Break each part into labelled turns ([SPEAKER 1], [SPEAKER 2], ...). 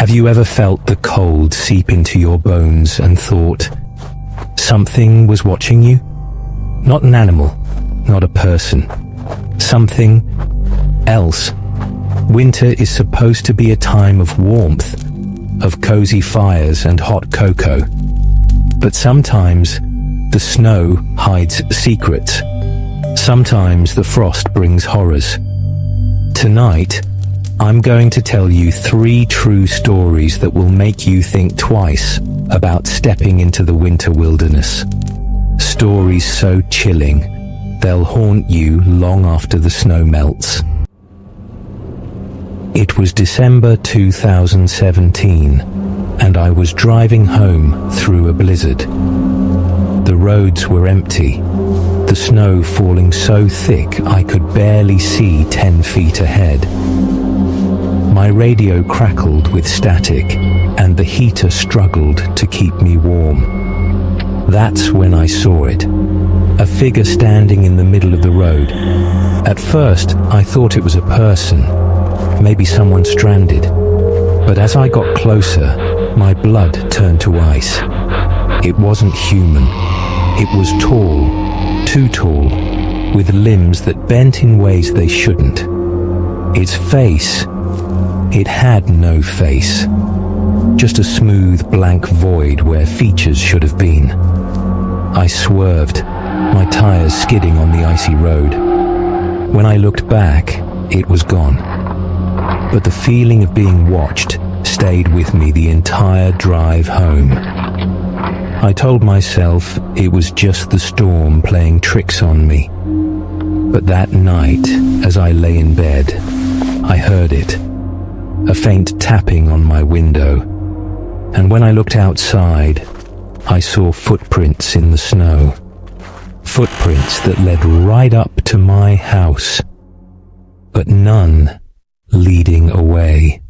[SPEAKER 1] Have you ever felt the cold seep into your bones and thought, something was watching you? Not an animal, not a person. Something else. Winter is supposed to be a time of warmth, of cozy fires and hot cocoa. But sometimes the snow hides secrets. Sometimes the frost brings horrors. Tonight, I'm going to tell you 3 true stories that will make you think twice about stepping into the winter wilderness. Stories so chilling, they'll haunt you long after the snow melts. It was December 2017, and I was driving home through a blizzard. The roads were empty, the snow falling so thick I could barely see 10 feet ahead. My radio crackled with static, and the heater struggled to keep me warm. That's when I saw it. A figure standing in the middle of the road. At first, I thought it was a person, maybe someone stranded. But as I got closer, my blood turned to ice. It wasn't human. It was tall, too tall, with limbs that bent in ways they shouldn't. Its face, it had no face. Just a smooth, blank void where features should have been. I swerved, my tires skidding on the icy road. When I looked back, it was gone. But the feeling of being watched stayed with me the entire drive home. I told myself it was just the storm playing tricks on me. But that night, as I lay in bed, I heard it. A faint tapping on my window. And when I looked outside, I saw footprints in the snow. Footprints that led right up to my house, but none leading away.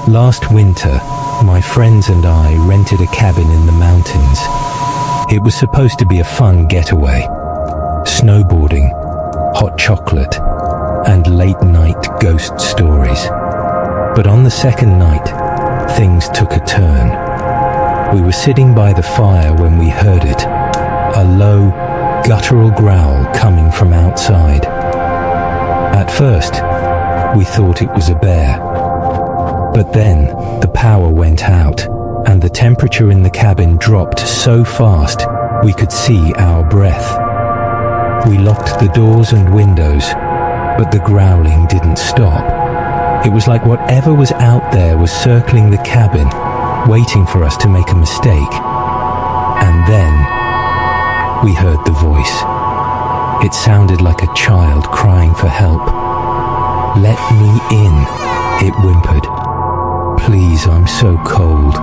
[SPEAKER 1] Last winter, my friends and I rented a cabin in the mountains. It was supposed to be a fun getaway. Snowboarding, hot chocolate, and late-night ghost stories. But on the second night, things took a turn. We were sitting by the fire when we heard it, a low, guttural growl coming from outside. At first, we thought it was a bear. But then, the power went out, and the temperature in the cabin dropped so fast we could see our breath. We locked the doors and windows, but the growling didn't stop. It was like whatever was out there was circling the cabin, waiting for us to make a mistake. And then, we heard the voice. It sounded like a child crying for help. "Let me in," it whimpered. "Please, I'm so cold."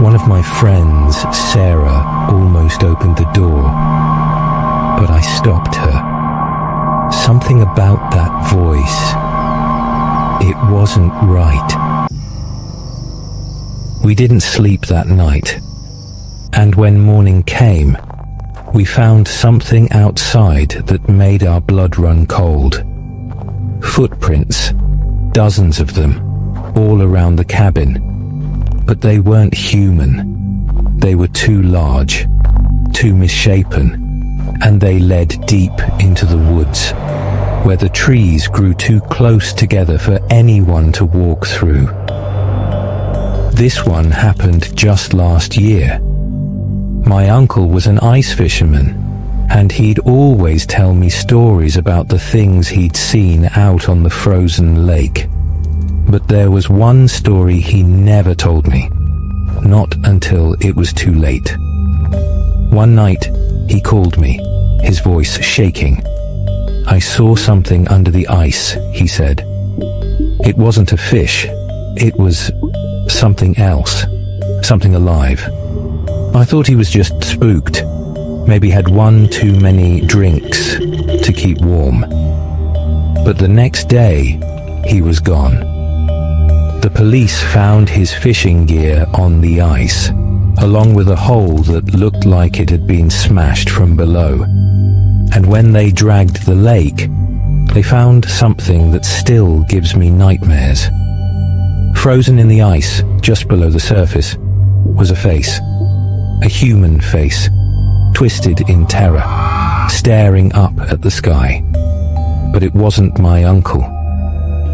[SPEAKER 1] One of my friends, Sarah, almost opened the door, but I stopped her. Something about that voice, it wasn't right. We didn't sleep that night, and when morning came, we found something outside that made our blood run cold. Footprints, dozens of them, all around the cabin, but they weren't human. They were too large, too misshapen, and they led deep into the woods, where the trees grew too close together for anyone to walk through. This one happened just last year. My uncle was an ice fisherman, and he'd always tell me stories about the things he'd seen out on the frozen lake. But there was one story he never told me, not until it was too late. One night, he called me, his voice shaking. "I saw something under the ice," he said. "It wasn't a fish. It was something else, something alive." I thought he was just spooked, maybe had one too many drinks to keep warm. But the next day, he was gone. The police found his fishing gear on the ice, along with a hole that looked like it had been smashed from below. And when they dragged the lake, They found something that still gives me nightmares. Frozen in the ice, just below the surface, was a face. A human face, twisted in terror, staring up at the sky. But it wasn't my uncle.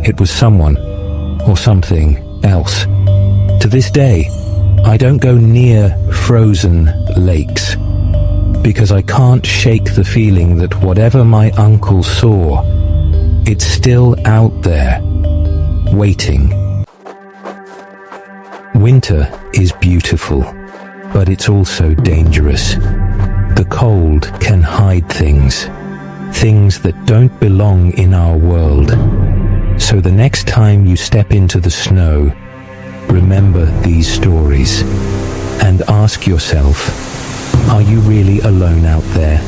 [SPEAKER 1] It was someone, or something else. To this day, I don't go near frozen lakes, because I can't shake the feeling that whatever my uncle saw, it's still out there, waiting. Winter is beautiful, but it's also dangerous. The cold can hide things that don't belong in our world. So the next time you step into the snow, remember these stories and ask yourself, are you really alone out there?